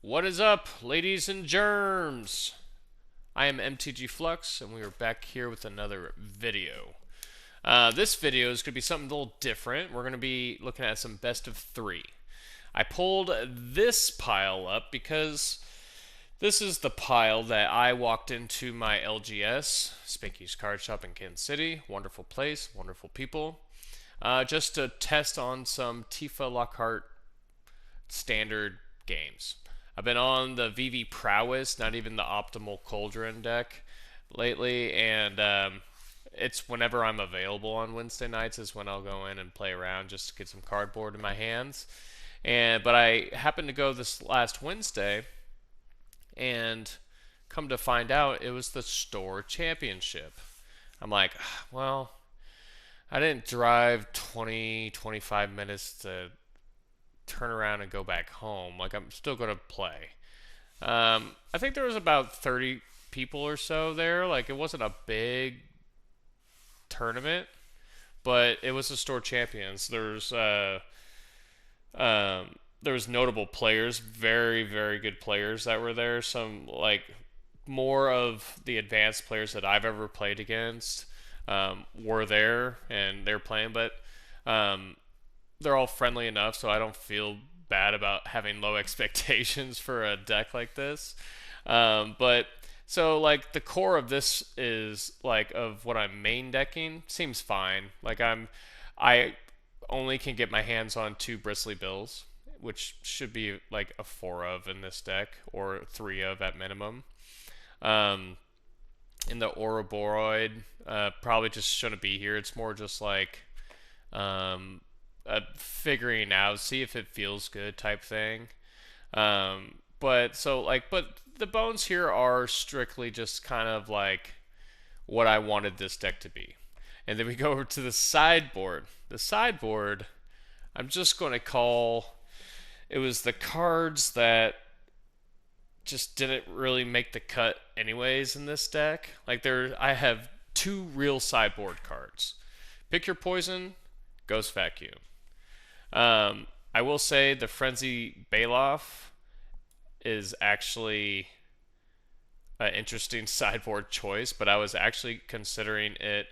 What is up, ladies and germs? I am MTG Flux, and we are back here with another video. This video is going to be something a little different. We're going to be looking at some best of three. I pulled this pile up because this is the pile that I walked into my LGS, Spinky's Card Shop in Kansas City. Wonderful place, wonderful people. Just to test on some Tifa Lockhart standard games. I've been on the VV Prowess, not even the optimal Cauldron deck lately, and it's whenever I'm available on Wednesday nights is when I'll go in and play around just to get some cardboard in my hands. But I happened to go this last Wednesday, and come to find out it was the store championship. I'm like, well, I didn't drive 20-25 minutes to turn around and go back home. Like, I'm still going to play. I think there was about 30 people or so there. Like, it wasn't a big tournament, but it was the store champions. There was notable players, very, very good players that were there. Some, like, more of the advanced players that I've ever played against were there, and they're playing, but they're all friendly enough, so I don't feel bad about having low expectations for a deck like this. But so like the core of this is like of what I'm main decking seems fine. I only can get my hands on 2 Bristly Bills, which should be like a 4 of in this deck or 3 of at minimum. In the Ouroboros, probably just shouldn't be here. It's more just like figuring out, see if it feels good type thing. But the bones here are strictly just kind of like what I wanted this deck to be. And then we go over to the sideboard. The sideboard, I'm just going to call, it was the cards that just didn't really make the cut anyways in this deck. I have 2 real sideboard cards. Pick Your Poison, Ghost Vacuum. I will say the Frenzy Baloth is actually an interesting sideboard choice, but I was actually considering it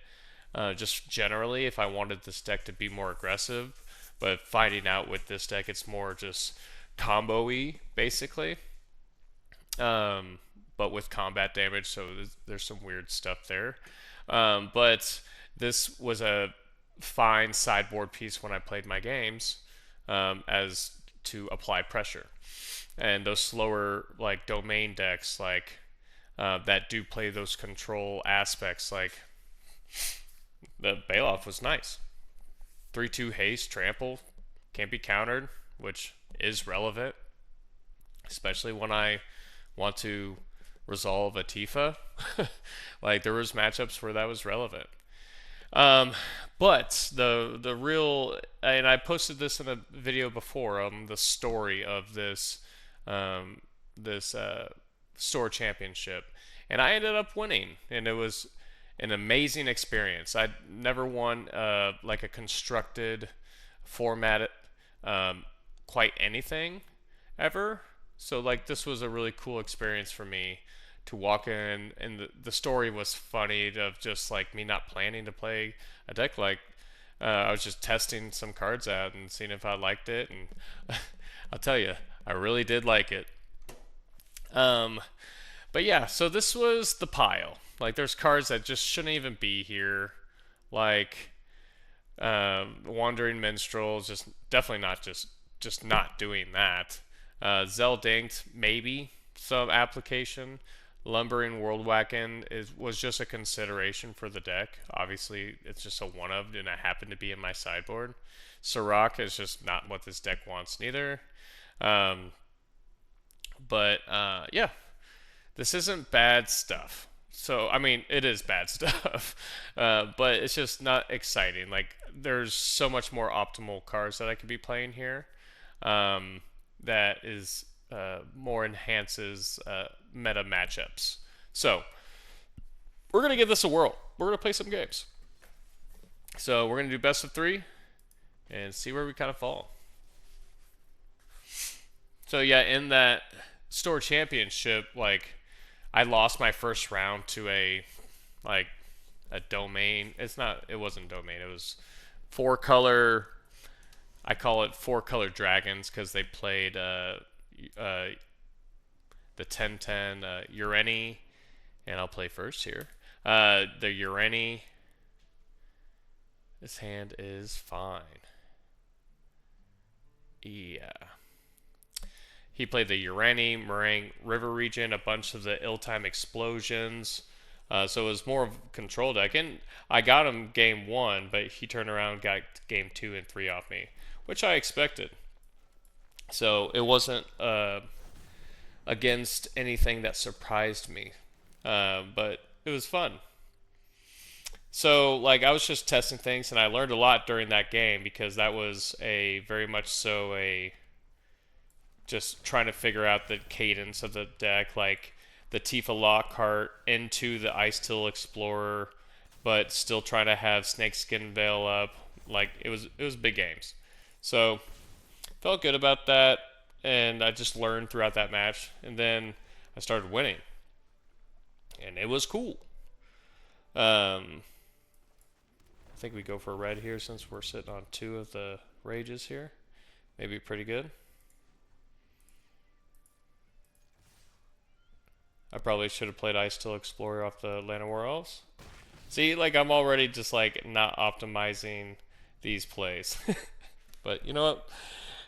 just generally if I wanted this deck to be more aggressive. But finding out with this deck, it's more just combo-y, basically. But with combat damage, so there's some weird stuff there. But this was a fine sideboard piece when I played my games, as to apply pressure. And those slower like domain decks that do play those control aspects, like the Baloth was nice. 3/2 haste, trample, can't be countered, which is relevant, especially when I want to resolve a Tifa. Like there was matchups where that was relevant. But the real, and I posted this in a video before, the story of this store championship, and I ended up winning, and it was an amazing experience. I'd never won like a constructed format quite anything ever, so like this was a really cool experience for me to walk in, and the story was funny of just like me not planning to play a deck. Like I was just testing some cards out and seeing if I liked it, and I'll tell you, I really did like it. But yeah, so this was the pile. Like there's cards that just shouldn't even be here, like Wandering Minstrel, just definitely not just not doing that. Zeldinked, maybe some application. Lumbering Worldwacken was just a consideration for the deck. Obviously, it's just a one of, and it happened to be in my sideboard. Sirach is just not what this deck wants, neither. Yeah, this isn't bad stuff. So, I mean, it is bad stuff, but it's just not exciting. Like, there's so much more optimal cards that I could be playing here that is more enhances meta matchups. So, we're going to give this a whirl. We're going to play some games. So, we're going to do best of 3 and see where we kind of fall. So, yeah, in that store championship, like I lost my first round to like a domain. It's not. It wasn't domain. It was four color. I call it four color dragons because they played uh, the 10-10 Ureni, and I'll play first here. The Ureni. This hand is fine. Yeah. He played the Urani, Meringue River region, a bunch of the ill-time explosions. So it was more of a control deck. And I got him game one, but he turned around and got game 2 and 3 off me, which I expected. So it wasn't against anything that surprised me. But it was fun. So, like, I was just testing things, and I learned a lot during that game because that was a very much so a just trying to figure out the cadence of the deck, like the Tifa Lockhart into the Ice-Till Explorer, but still trying to have Snakeskin Veil up. Like it was big games. So felt good about that, and I just learned throughout that match, and then I started winning, and it was cool. I think we go for a red here since we're sitting on 2 of the rages here. Maybe pretty good. I probably should have played Ice-Till Explorer off the Llanowar Elves. See, like I'm already just like not optimizing these plays. But you know what?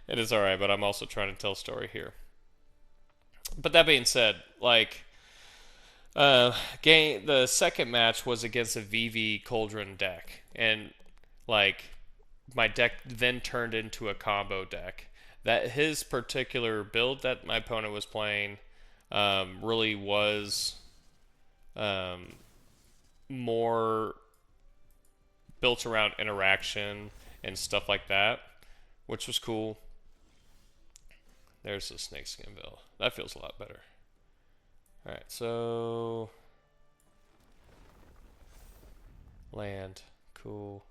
It is alright, but I'm also trying to tell a story here. But that being said, like the second match was against a VV Cauldron deck, and like my deck then turned into a combo deck. That his particular build that my opponent was playing really was more built around interaction and stuff like that, which was cool. There's the Snakeskin Veil. That feels a lot better. Alright, so land. Cool.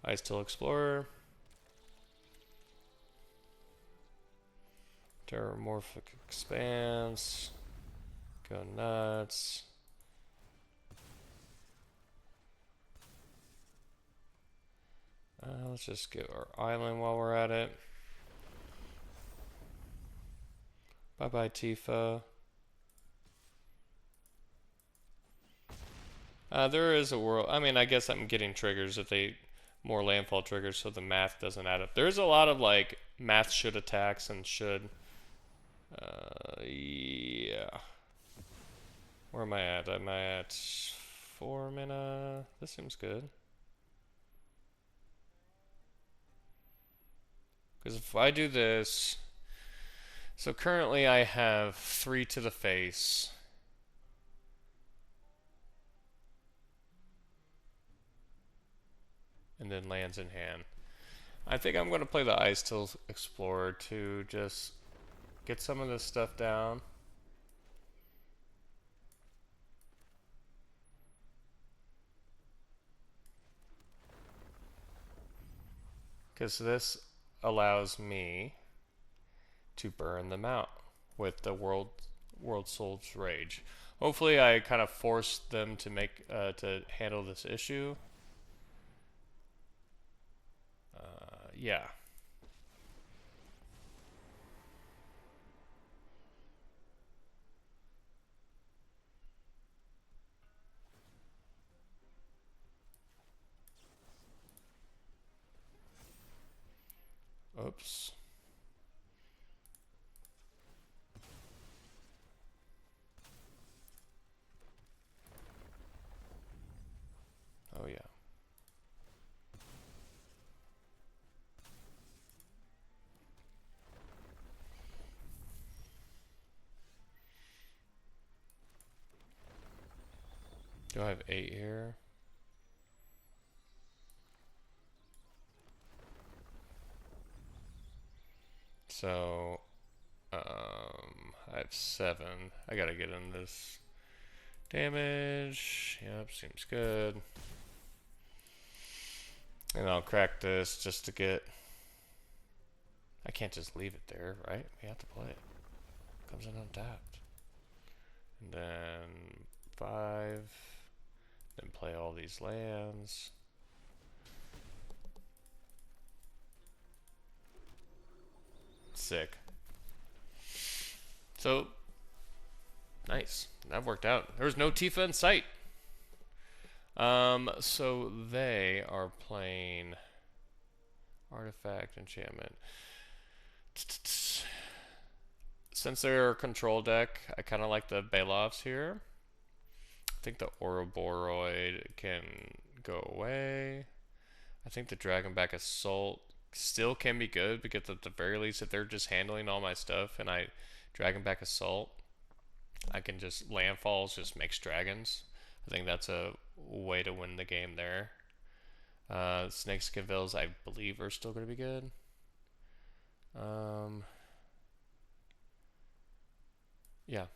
Ice-Till Explorer. Terramorphic Expanse. Go nuts. Let's just get our island while we're at it. Bye bye, Tifa. There is a world. I mean, I guess I'm getting triggers if they more landfall triggers, so the math doesn't add up. There's a lot of like math should attacks and should. Yeah. Where am I at? Am I at 4 mana? This seems good. Because if I do this, so currently I have 3 to the face. And then lands in hand. I think I'm going to play the Ice-Till Explorer to just get some of this stuff down. Because this allows me to burn them out with the World Soul's Rage. Hopefully I kind of forced them to make to handle this issue. Yeah. Oops. Oh yeah. Do I have 8 here? So, I have 7. I gotta get in this damage. Yep, seems good. And I'll crack this just to get... can't just leave it there, right? We have to play it. Comes in untapped. And then 5. Then play all these lands. Sick. So, nice. That worked out. There was no Tifa in sight. So they are playing Artifact, Enchantment. Since they're a control deck, I kind of like the Balefs here. I think the Ouroboros can go away. I think the Dragonback Assault still can be good because at the very least, if they're just handling all my stuff and I Dragonback Assault, I can just landfalls, just makes dragons. I think that's a way to win the game there. Snakeskin Veils, I believe, are still going to be good. Yeah.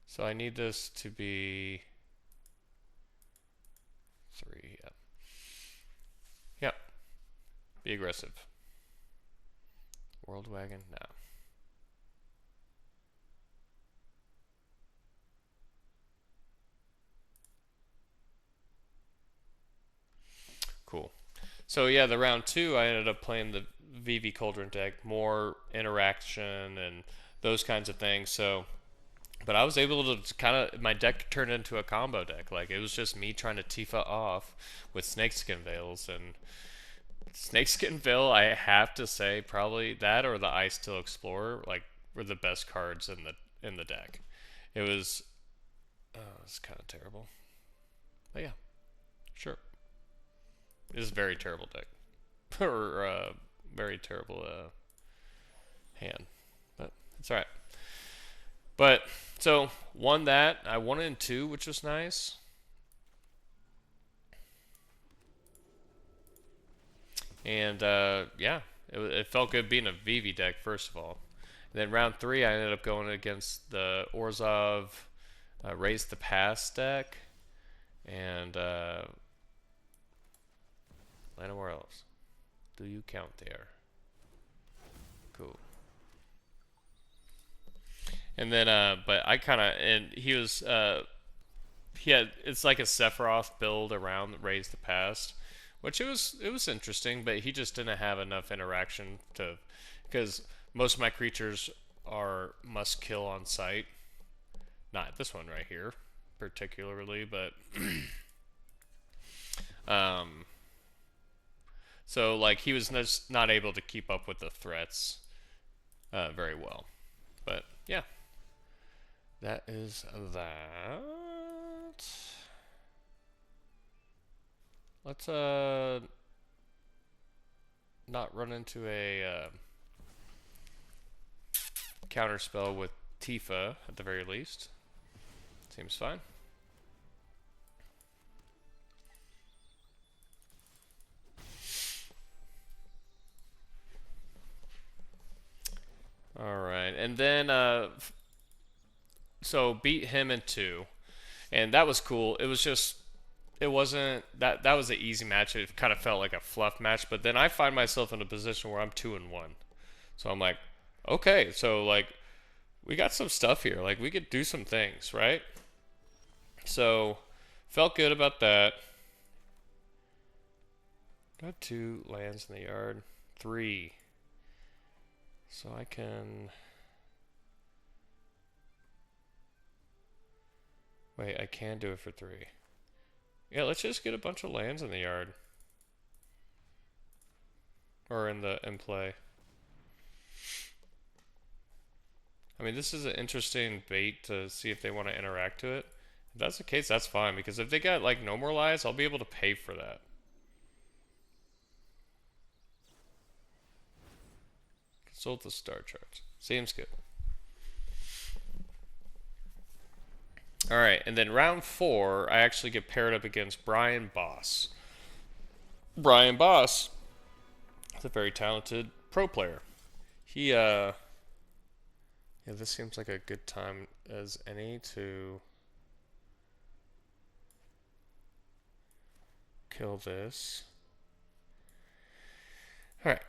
So I need this to be 3. Yeah. Yep. Be aggressive. World Wagon? No. Cool. So yeah, the round 2, I ended up playing the VV Cauldron deck, more interaction and those kinds of things. So, but I was able to kind of, my deck turned into a combo deck. Like, it was just me trying to Tifa off with Snakeskin Veils, and Snakeskin Veil, I have to say, probably that or the Icetill Explorer, like, were the best cards in the deck. It was, it's kind of terrible. But yeah, sure. It is a very terrible deck. Or very terrible hand. But it's alright. But, so, won that. I won in 2, which was nice. And, yeah, it felt good being a VV deck, first of all. And then round 3, I ended up going against the Orzhov Raise the Pass deck. And, Land where else? Do you count there? Cool. And then, but I kind of, and he was, he had, it's like a Sephiroth build around Raise the Past, which it was interesting, but he just didn't have enough interaction to, because most of my creatures are must kill on sight. Not this one right here, particularly, but, so like he was just not able to keep up with the threats very well. But yeah, that is that. Let's not run into a counter spell with Tifa at the very least. Seems fine. Alright, and then, so beat him in 2, and that was cool. It was just, it wasn't, that was an easy match. It kind of felt like a fluff match, but then I find myself in a position where I'm 2-1. So I'm like, okay, so like, we got some stuff here. Like, we could do some things, right? So, felt good about that. Got 2 lands in the yard. 3. So I can... Wait, I can do it for 3. Yeah, let's just get a bunch of lands in the yard. Or in play. I mean, this is an interesting bait to see if they want to interact to it. If that's the case, that's fine, because if they got, like, no more lives, I'll be able to pay for that. Consult the star charts. Seems good. Alright, and then round 4, I actually get paired up against Brian Boss. Brian Boss is a very talented pro player. He, yeah, this seems like a good time as any to kill this. Alright.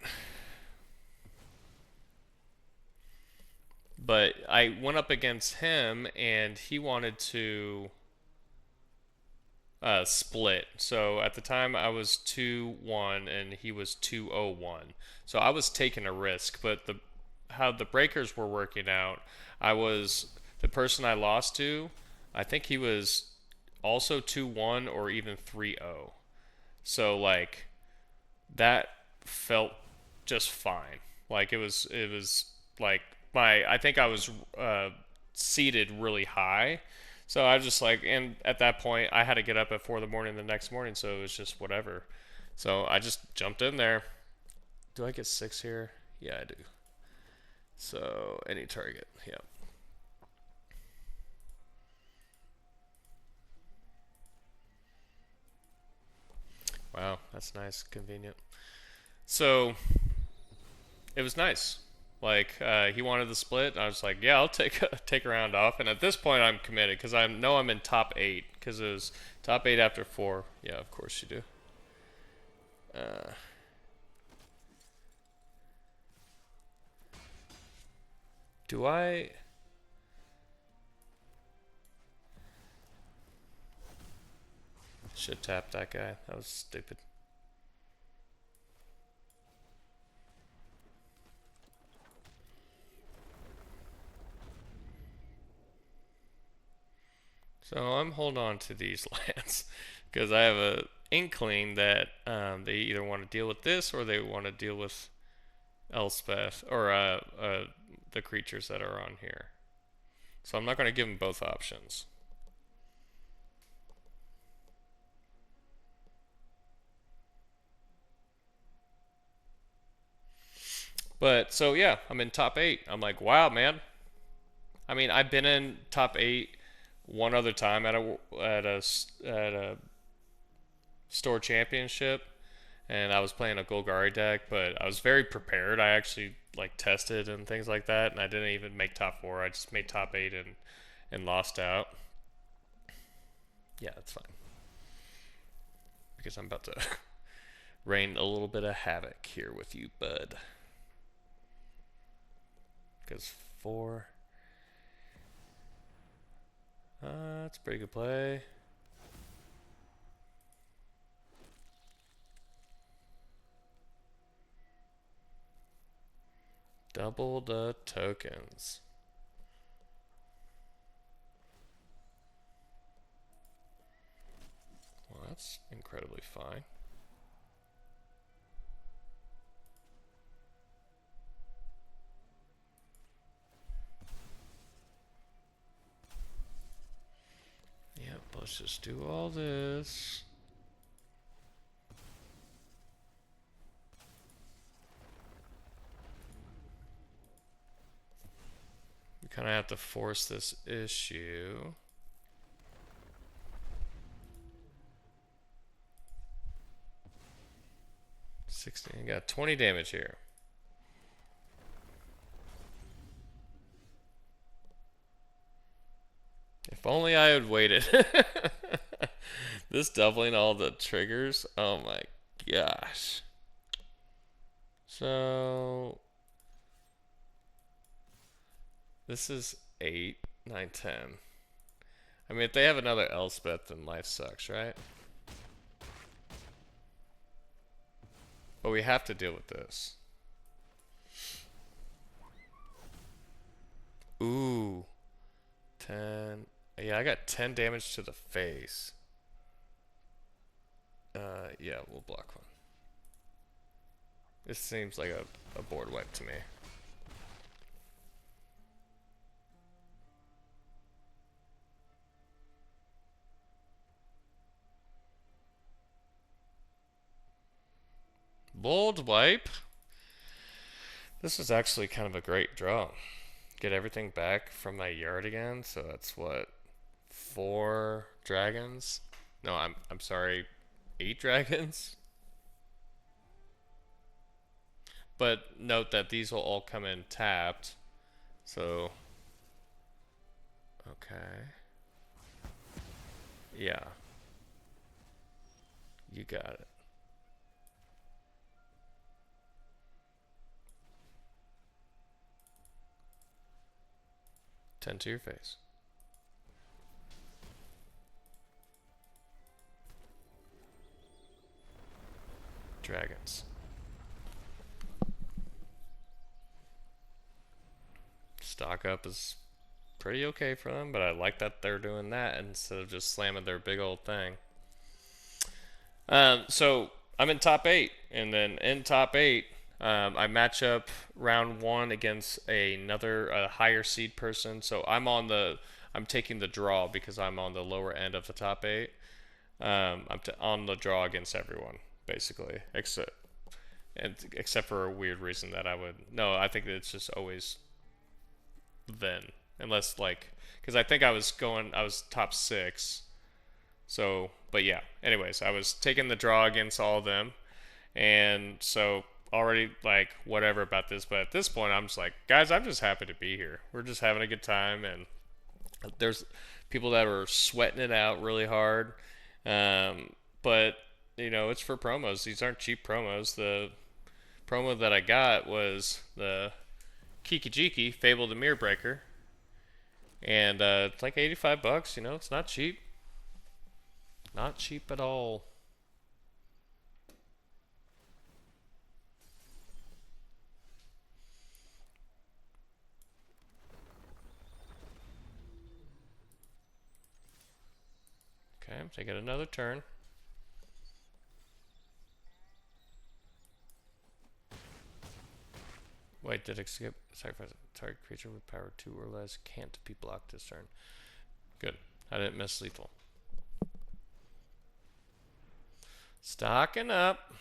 But I went up against him, and he wanted to split. So at the time I was 2-1 and he was 2-0-1. So I was taking a risk, but the how the breakers were working out, I was the person I lost to, I think he was also 2-1 or even 3-0. So like that felt just fine. Like it was like my I think I was seated really high. So I was just like, and at that point, I had to get up at 4 in the morning the next morning, so it was just whatever. So I just jumped in there. Do I get 6 here? Yeah, I do. So any target, yeah. Wow, that's nice, convenient. So it was nice. Like he wanted the split, and I was like, yeah, I'll take take a round off. And at this point, I'm committed because I know I'm in top 8 because it was top 8 after 4. Yeah, of course you do. Uh, do I? Should tap that guy. That was stupid. So I'm holding on to these lands because I have a inkling that they either want to deal with this or they want to deal with Elspeth or the creatures that are on here. So I'm not going to give them both options. But so yeah, I'm in top 8. I'm like, wow, man. I mean, I've been in top 8 one other time at a store championship, and I was playing a Golgari deck, but I was very prepared. I actually like tested and things like that, and I didn't even make top 4. I just made top 8 and lost out. Yeah, that's fine because I'm about to rain a little bit of havoc here with you, bud. Because 4. That's a pretty good play. Double the tokens. Well, that's incredibly fine. Yep, let's just do all this. We kind of have to force this issue. 16, got 20 damage here. If only I had waited. This doubling all the triggers. Oh my gosh. So this is 8, 9, 10. I mean, if they have another Elspeth, then life sucks, right? But we have to deal with this. Ooh. 10. Yeah, I got 10 damage to the face. Yeah, we'll block one. This seems like a board wipe to me. Bold wipe? This is actually kind of a great draw. Get everything back from my yard again, so that's what, 4 dragons? No, I'm sorry, 8 dragons? But note that these will all come in tapped. So okay. Yeah. You got it. 10 to your face. Dragons. Stock up is pretty okay for them, but I like that they're doing that instead of just slamming their big old thing. So I'm in top 8, and then in top 8, I match up round 1 against another higher seed person. So I'm taking the draw because I'm on the lower end of the top 8. I'm on the draw against everyone basically, except for a weird reason that I think that it's just always then, unless because I think I was top 6. So, but yeah. Anyways, I was taking the draw against all of them, and so already whatever about this. But at this point, I'm just like, guys, I'm just happy to be here. We're just having a good time, and there's people that are sweating it out really hard. But it's for promos. These aren't cheap promos. The promo that I got was the Kikijiki Fable the Mirror Breaker, and it's like $85. It's not cheap. Not cheap at all. Okay, I'm taking another turn. Wait, did it skip? Sacrifice a target creature with power 2 or less can't be blocked this turn. Good. I didn't miss lethal. Stocking up.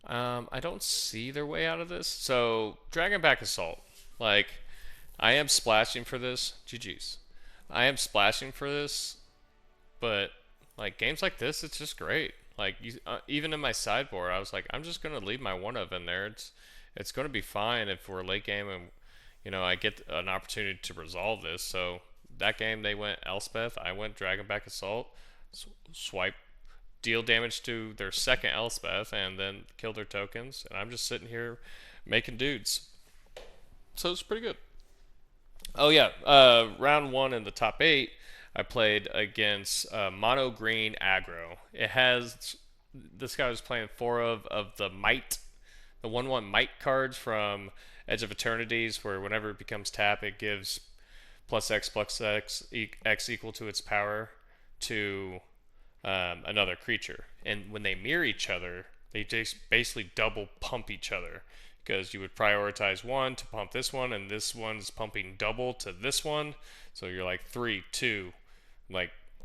I don't see their way out of this. So, Dragonback Assault. I am splashing for this. GG's. I am splashing for this, but games like this, it's just great. Even in my sideboard, I was like, I'm just gonna leave my one of in there. It's gonna be fine if we're late game and I get an opportunity to resolve this. So that game they went Elspeth, I went Dragonback Assault, swipe, deal damage to their second Elspeth, and then kill their tokens. And I'm just sitting here making dudes. So it's pretty good. Oh yeah, round 1 in the top 8. I played against Mono Green Aggro. This guy was playing 4 of the Might, the 1/1 Might cards from Edge of Eternities, where whenever it becomes tap, it gives +X X equal to its power to another creature. And when they mirror each other, they just basically double pump each other. Because you would prioritize one to pump this one, and this one's pumping double to this one. So you're like 3, 2,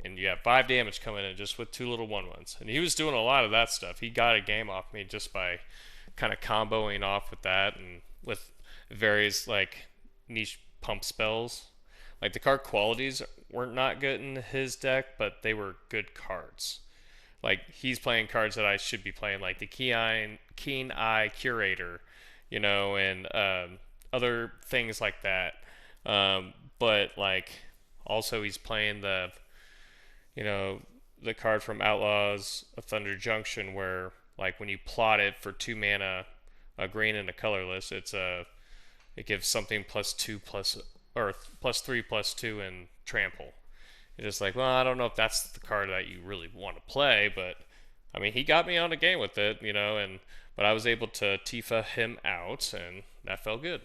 and you have 5 damage coming in just with 2 little 1/1s. And he was doing a lot of that stuff. He got a game off me just by kind of comboing off with that and with various niche pump spells. The card qualities were not good in his deck, but they were good cards. He's playing cards that I should be playing, like the Keen Eye Curator, and other things like that. But also he's playing the card from Outlaws of Thunder Junction, where when you plot it for 2 mana, a green and a colorless, it gives something +2 or +3/+2 and trample. It's just well, I don't know if that's the card that you really want to play, but I mean, he got me on a game with it, but I was able to Tifa him out, and that felt good.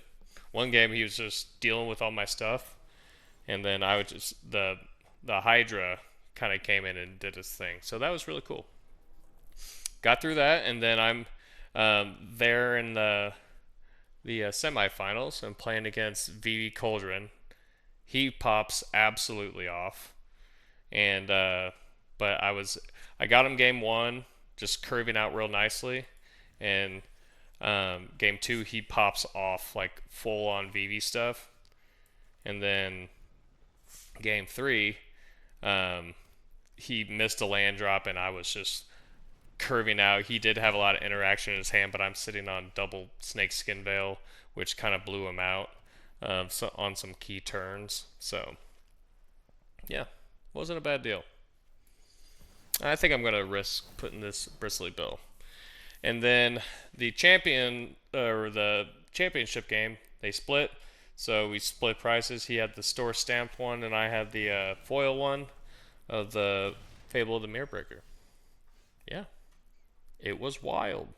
One game he was just dealing with all my stuff, and then I would just the Hydra kind of came in and did his thing, so that was really cool. Got through that, and then I'm there in the semifinals. I'm playing against Vivi Cauldron. He pops absolutely off, and but I got him game 1, just curving out real nicely, and game 2 he pops off full on Vivi stuff, and then game 3 he missed a land drop, and I was just curving out. He did have a lot of interaction in his hand, but I'm sitting on double Snakeskin Veil, which kind of blew him out on some key turns. So yeah, wasn't a bad deal. I think I'm going to risk putting this Bristly Bill. And then the champion or the championship game, they split. So we split prices. He had the store stamped one, and I had the foil one of the Fable of the Mirror Breaker. Yeah, it was wild.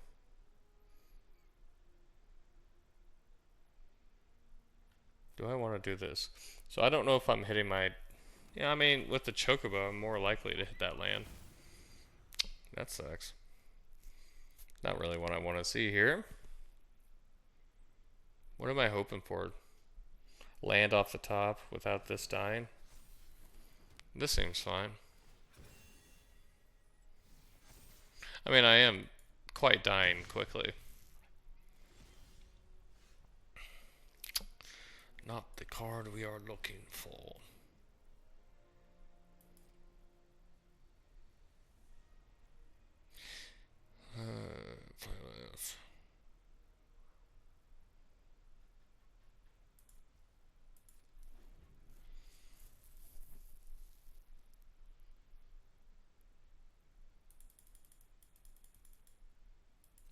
Do I want to do this? So I don't know if I'm hitting my. Yeah, I mean, with the Chocobo, I'm more likely to hit that land. That sucks. Not really what I want to see here. What am I hoping for? Land off the top without this dying? This seems fine. I mean, I am quite dying quickly. Not the card we are looking for.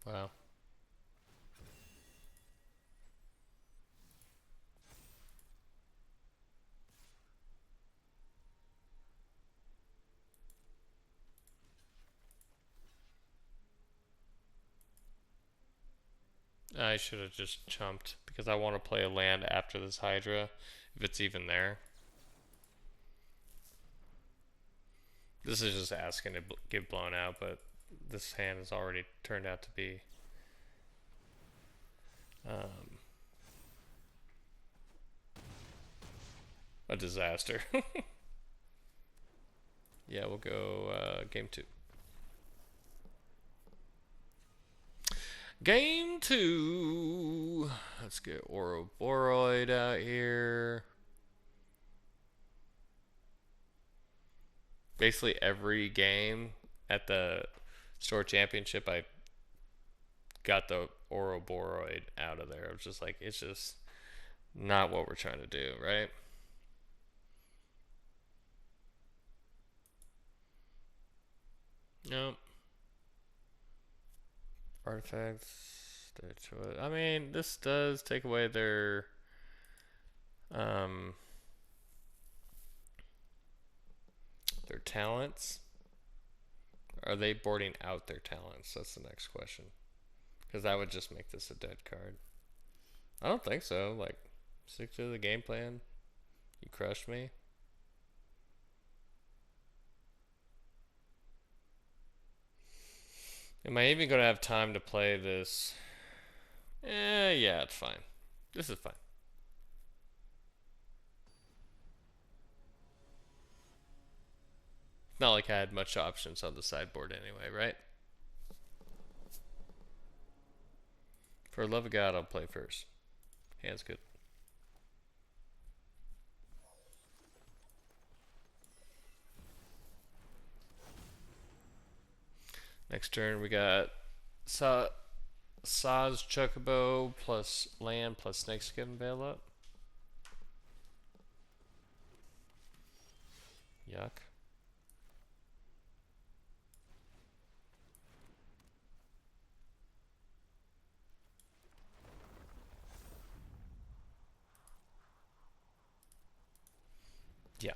Wow. I should have just chumped because I want to play a land after this Hydra, if it's even there. This is just asking to get blown out, but this hand has already turned out to be a disaster. Yeah, we'll go game 2. Game 2. Let's get Ouroboros out here. Basically every game at the store championship, I got the Ouroboros out of there. I was just like, it's just not what we're trying to do, right? Nope. Artifacts. I mean, this does take away um their talents. Are they boarding out their talents? That's the next question. Because that would just make this a dead card. I don't think so. Like, stick to the game plan. You crushed me. Am I even going to have time to play this? Yeah, it's fine. This is fine. It's not like I had much options on the sideboard anyway, right? For the love of God, I'll play first. Hand's good. Next turn, we got Saz Chocobo plus land plus Snakeskin Veil up. Yuck. Yeah.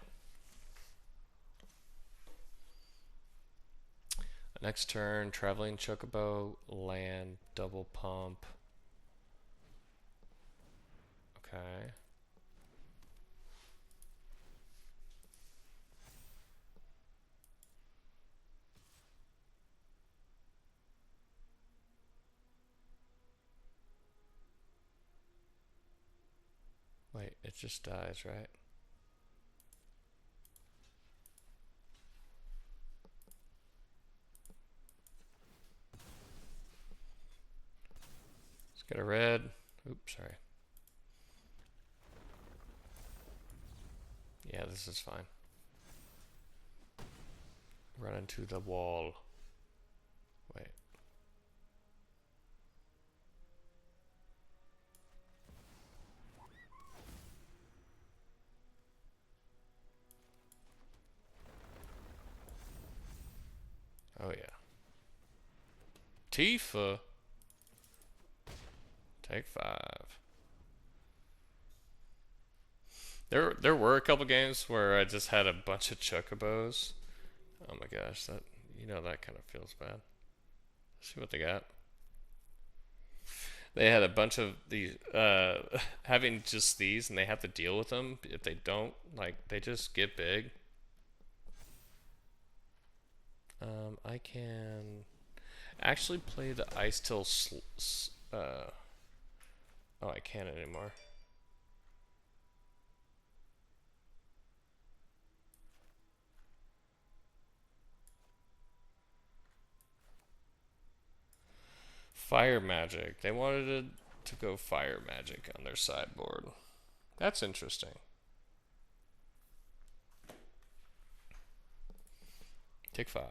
Next turn, Traveling Chocobo, land, double pump. Okay. Wait, it just dies, right? Let's get a red. Oops, sorry. Yeah, this is fine. Run into the wall. Wait. Oh, yeah. Tifa. Take 5. There were a couple games where I just had a bunch of chocobos. Oh my gosh, that that kind of feels bad. Let's see what they got. They had a bunch of these having just these, and they have to deal with them. If they don't, like, they just get big. I can actually play the Ice Till oh, I can't anymore. Fire magic. They wanted to go fire magic on their sideboard. That's interesting. Take 5.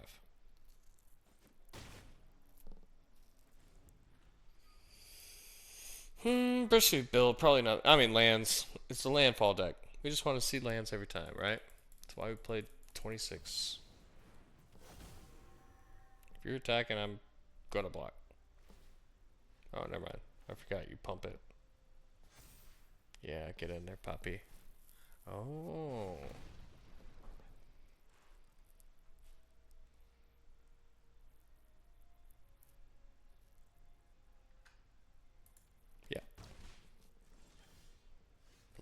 Pursuit build, probably not. I mean, lands. It's a landfall deck. We just want to see lands every time, right? That's why we played 26. If you're attacking, I'm gonna block. Oh, never mind. I forgot you pump it. Yeah, get in there, puppy. Oh. Yeah.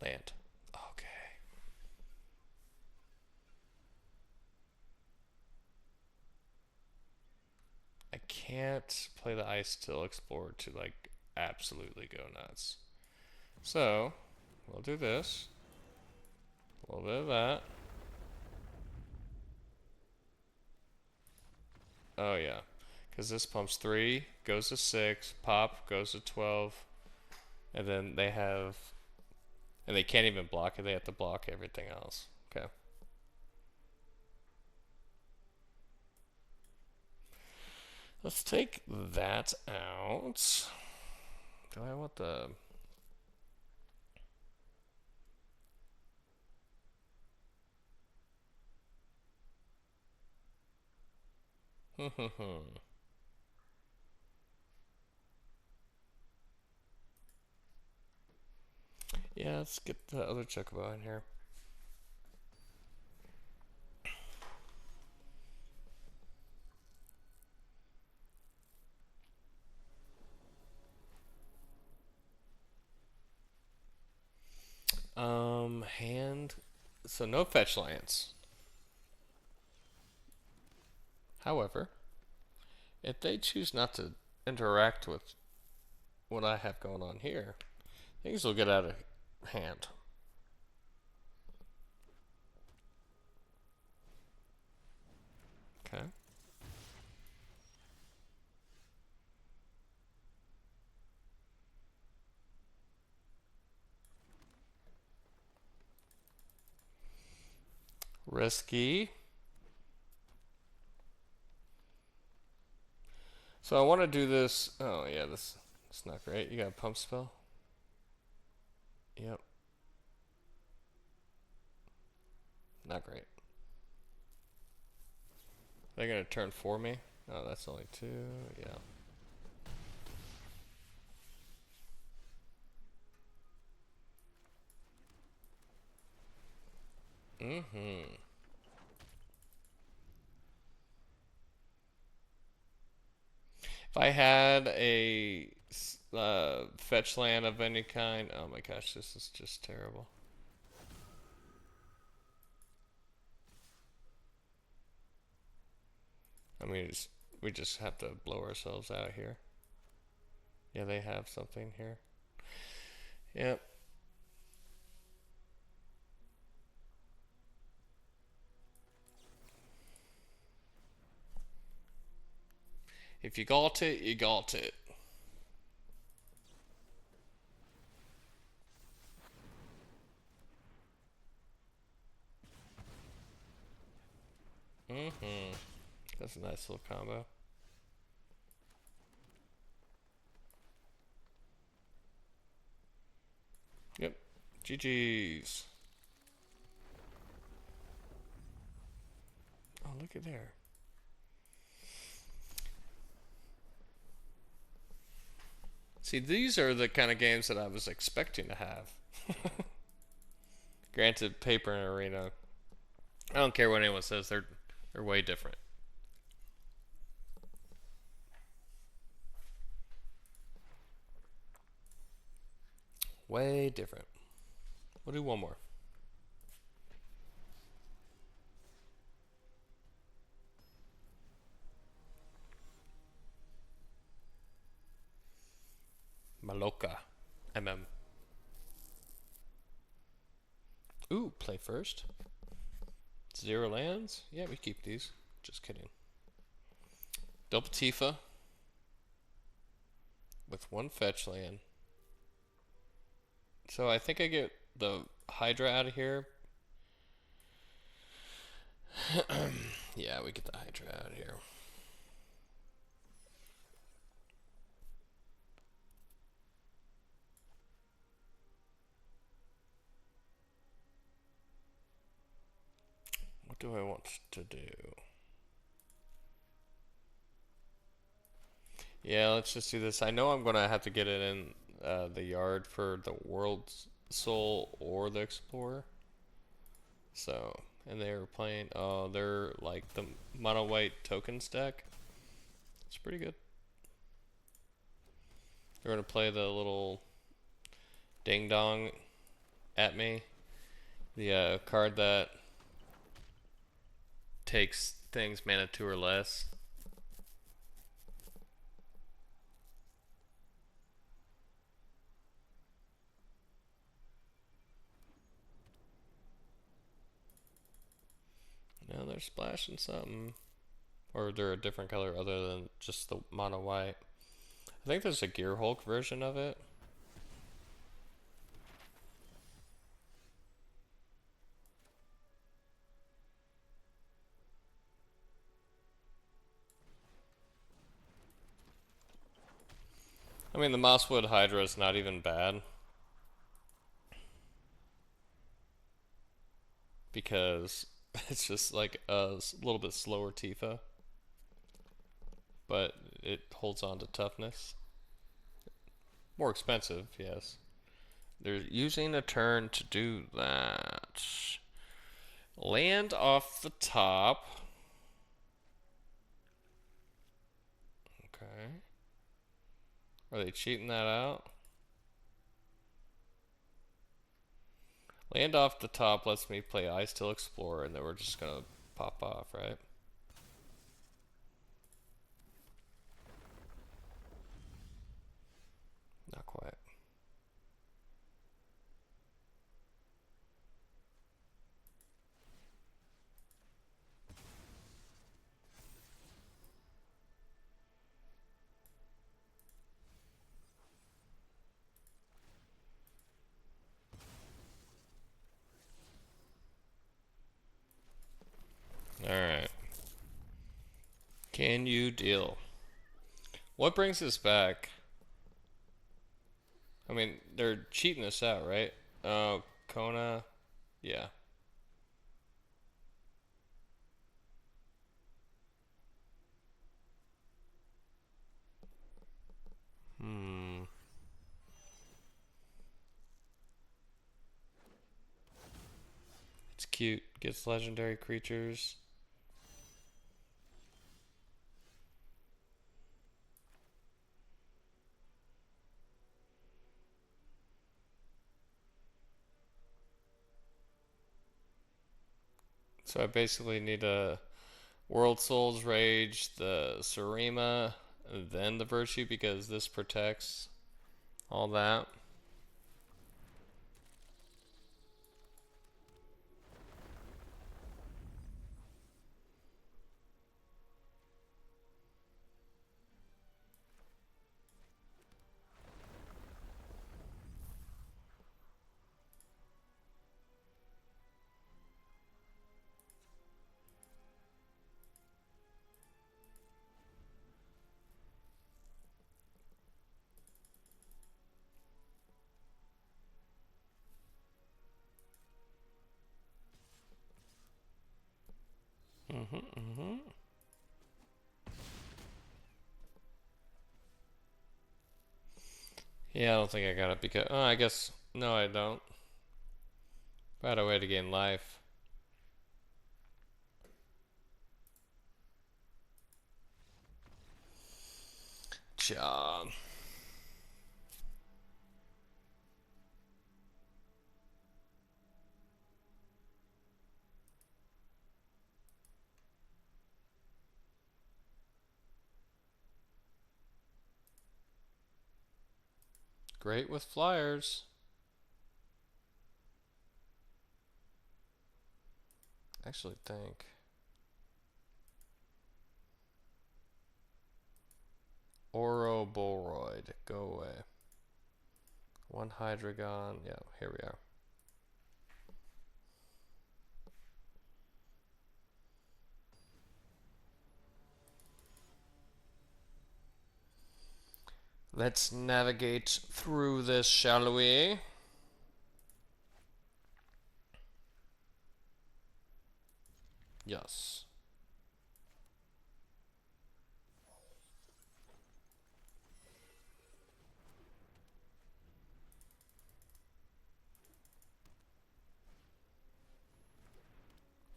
Land. Okay. I can't play the Ice Till Explorer to, like, absolutely go nuts. So, we'll do this. A little bit of that. Oh, yeah. Because this pumps 3, goes to 6, pop, goes to 12. And then they have. And they can't even block it, they have to block everything else. Okay. Let's take that out. Do I want the. Yeah, let's get the other chocobo in here. Hand. So no fetch lands. However, if they choose not to interact with what I have going on here, things will get out of hand. Okay. Risky. So I want to do this. Oh yeah, this it's not great. You got a pump spell. Yep. Not great. They're gonna turn for me. Oh, that's only 2. Yeah. Mm-hmm. If I had a fetch land of any kind, oh my gosh, this is just terrible. I mean, we just have to blow ourselves out here. Yeah, they have something here. Yep. If you got it, you got it. Mm-hmm. That's a nice little combo. Yep. GG's. Oh, look at there. See, these are the kind of games that I was expecting to have. Granted, Paper and Arena, I don't care what anyone says, they're way different. Way different. We'll do one more. Maloka. MM. Ooh, play first. 0 lands? Yeah, we keep these. Just kidding. Double Tifa. With 1 fetch land. So I think I get the Hydra out of here. Yeah, we get the Hydra out of here. What do I want to do? Yeah, let's just do this. I know I'm gonna have to get it in the yard for the World Soul or the Explorer. So, and they were playing, they're like the mono white tokens deck. It's pretty good. They're gonna play the little ding dong at me. The card that takes things mana 2 or less. No, they're splashing something. Or they're a different color other than just the mono white. I think there's a Gear Hulk version of it. I mean, the Mosswood Hydra is not even bad. Because it's just like a little bit slower Tifa. But it holds on to toughness. More expensive, yes. They're using a turn to do that. Land off the top. Okay. Are they cheating that out? Land off the top lets me play I Still Explorer, and then we're just gonna pop off, right? Not quite. Alright. Can you deal? What brings us back? I mean, they're cheating us out, right? Oh, Kona. Yeah. Hmm. It's cute. Gets legendary creatures. So I basically need a World Souls Rage, the Sarima, then the Virtue because this protects all that. Mm-hmm. Yeah, I don't think I got it because... Oh, I guess... No, I don't. Found a way to gain life. Job. Great with flyers. Actually think. Ouroboros. Go away. One Hydreigon. Yeah, here we are. Let's navigate through this, shall we? Yes.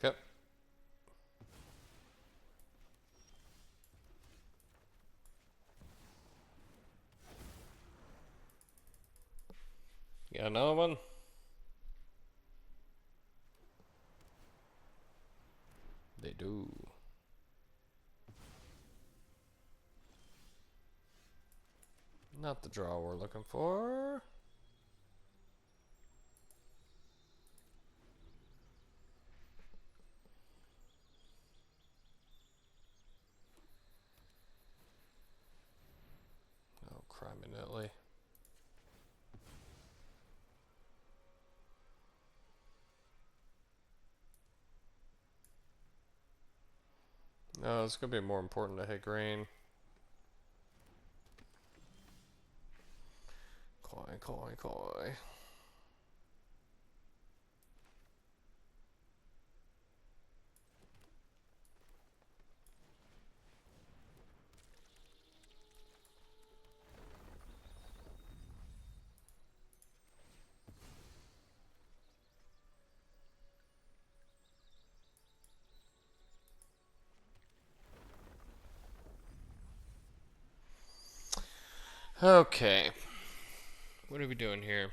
Okay. Got another one? They do. Not the draw we're looking for. Oh, criminally. No, it's gonna be more important to hit green. Koi. Okay. What are we doing here?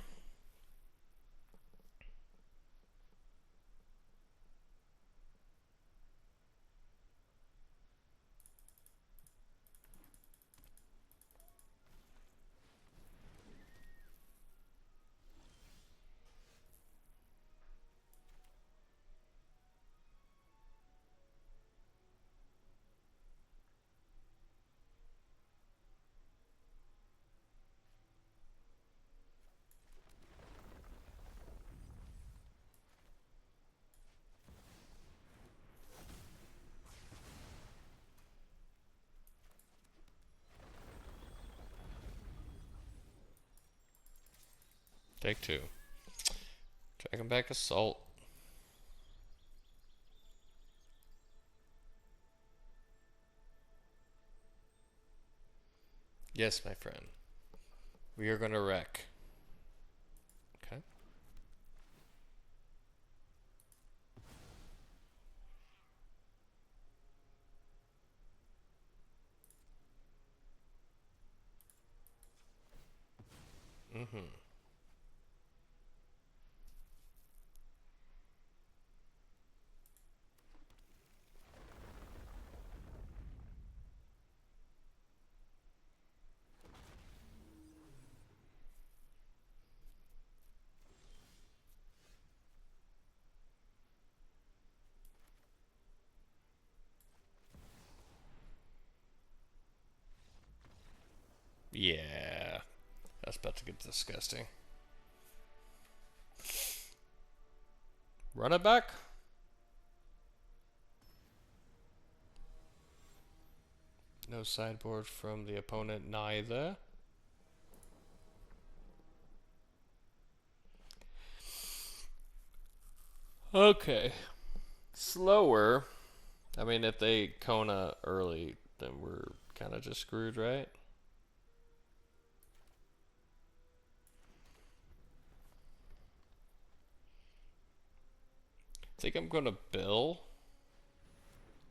Take two. Dragon back assault. Yes, my friend. We are gonna wreck. Okay. Mm-hmm. Yeah. That's about to get disgusting. Run it back. No sideboard from the opponent, neither. Okay. Slower. I mean, if they Kona early, then we're kind of just screwed, right? Think I'm going to Bill.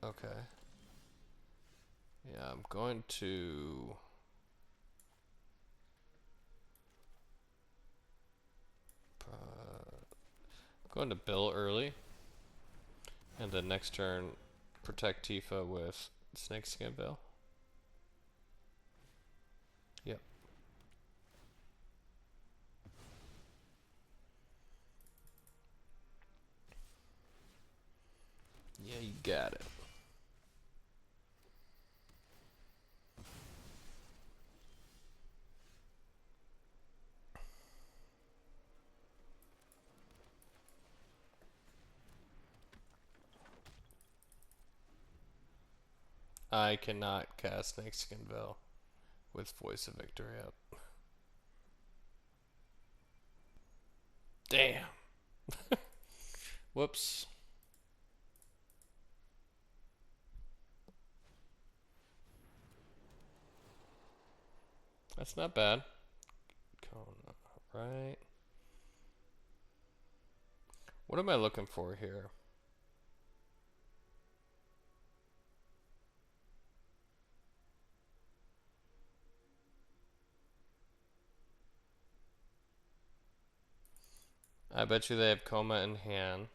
Okay. Yeah, I'm going to... going to Bill early. And then next turn, protect Tifa with Snakeskin Bill. Yep. Yeah, you got it. I cannot cast Snakeskin Bill with Voice of Victory up. Damn. Whoops. That's not bad. Kona, right. What am I looking for here? I bet you they have Coma in hand.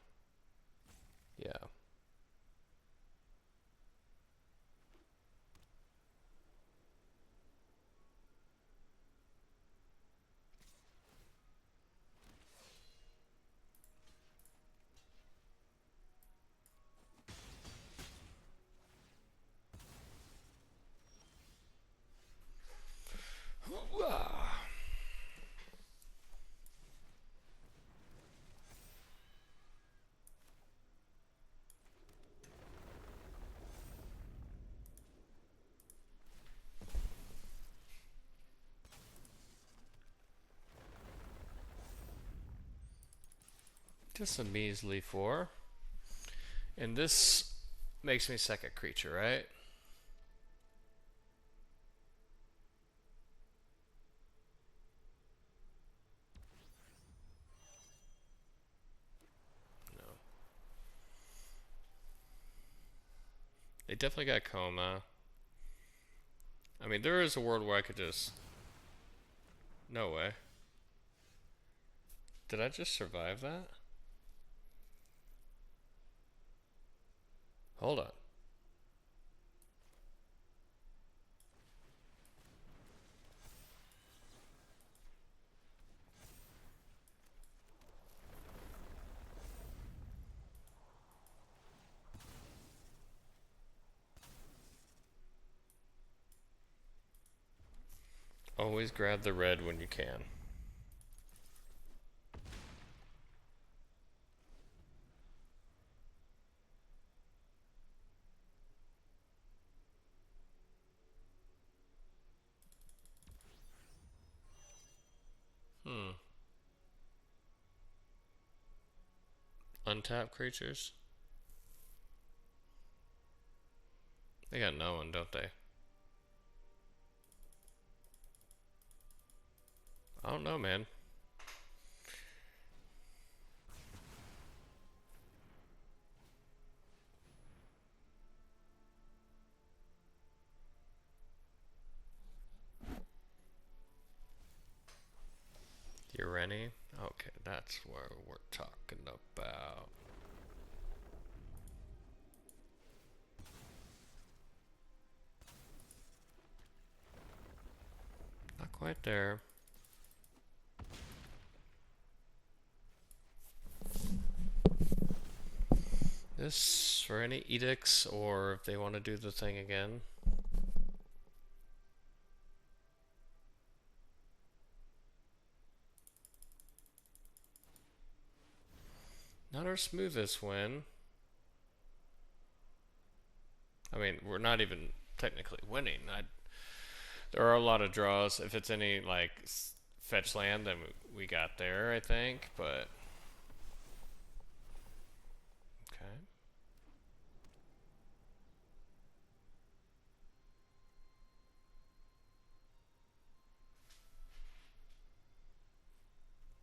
Yeah. Just a measly 4. And this makes me second creature, right? No. They definitely got Coma. I mean, there is a world where I could just... No way. Did I just survive that? Hold on. Always grab the red when you can. Untap creatures? They got no one, don't they? I don't know, man. Ureni? Okay, that's what we're talking about. Not quite there. This for any edicts, or if they want to do the thing again. Not our smoothest win. I mean, we're not even technically winning. There are a lot of draws. If it's any like fetch land, then we got there, I think. But okay.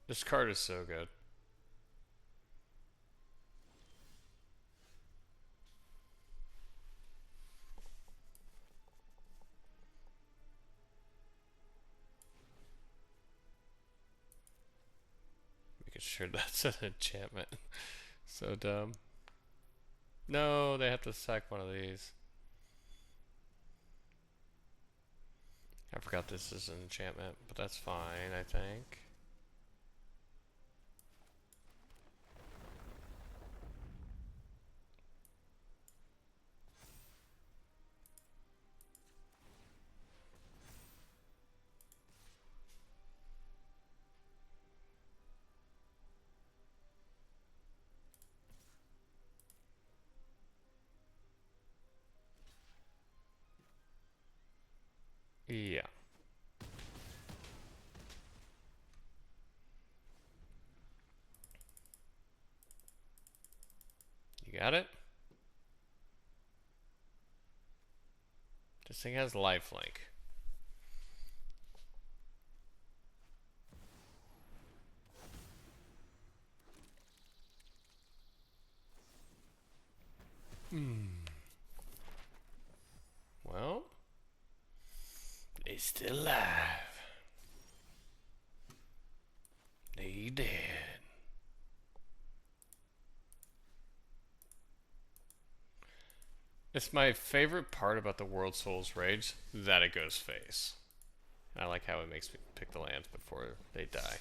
This card is so good. sure that's an enchantment. So dumb. No, they have to sack one of these. I forgot this is an enchantment, but that's fine, I think. Yeah. You got it? This thing has lifelink. Well, they still alive. They dead. It's my favorite part about the World Souls Rage that it goes face. I like how it makes me pick the lands before they die.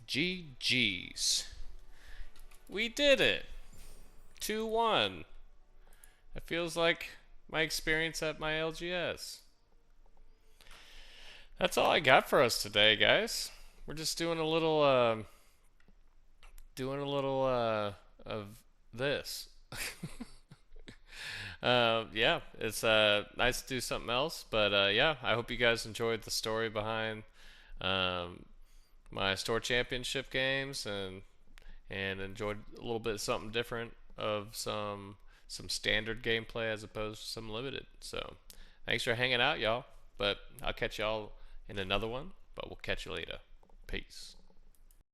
GG's. We did it! 2-1. It feels like my experience at my LGS. That's all I got for us today, guys. We're just doing a little, of this. Yeah, it's nice to do something else, but yeah, I hope you guys enjoyed the story behind my store championship games and enjoyed a little bit of something different of some standard gameplay as opposed to some limited. So, thanks for hanging out, y'all. But I'll catch y'all in another one, but we'll catch you later. Peace.